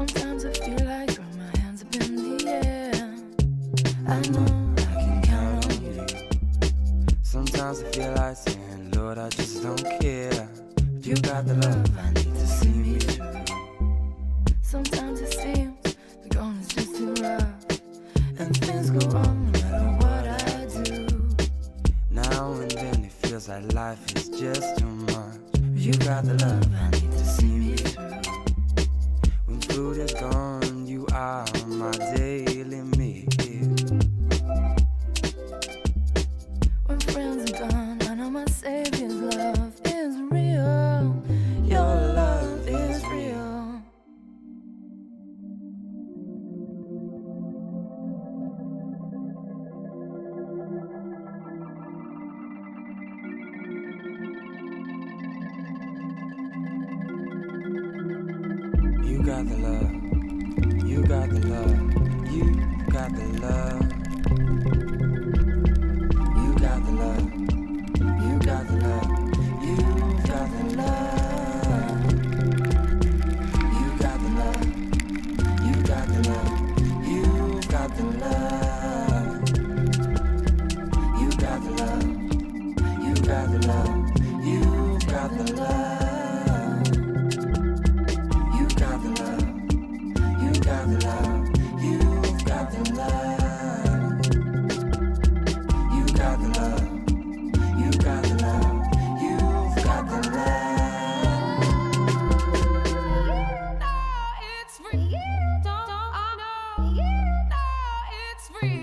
Sometimes I feel like throwing my hands up in the air. I know I can count on you. Sometimes I feel like saying, Lord, I just don't care. But you got the love I need to see me through. Sometimes it seems the going is just too rough, and things go wrong no matter what I do. Now and then it feels like life is just too much. But you got the love I need to see me through. When food is gone, you are my daily meal. When friends are gone, I know my Savior's love is real. Your love is real. You got the love, you got the love, you got the love. You got the love, you got the love, you got the love. You got the love, you got the love, you got the love. You got the love, you got the love, you got the love. You got the love, you got the love, you've got the love. You got the love, you got the love, you've got the love. It's free. Don't I know? It's free.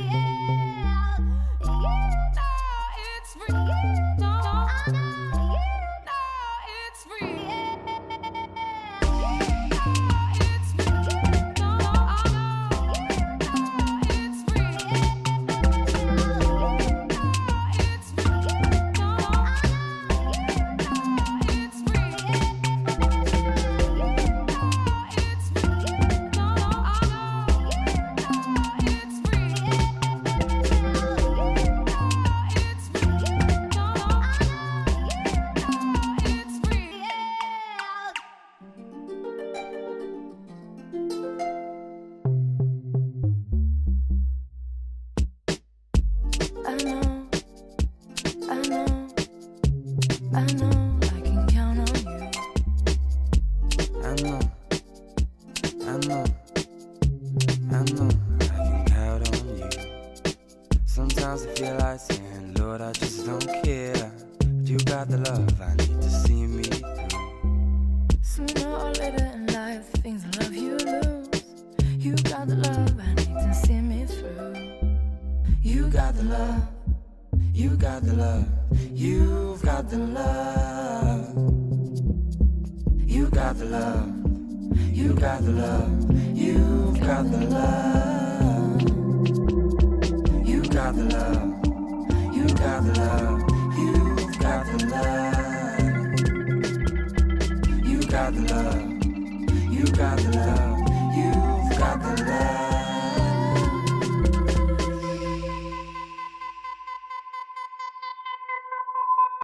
It's free. Don't I know? It's free. I know, I know, I know I can count on you. I know, I know, I know I can count on you. Sometimes I feel like saying, Lord, I just don't care. But you got the love I need to see me through. Sooner or later in life, things in love you lose. You got the love I need to see me through. You got the love, you got the love, you've got the love. You got the love, you got the love, you've got the love. You got the love, you got the love, you've got the love. You got the love, you got the love.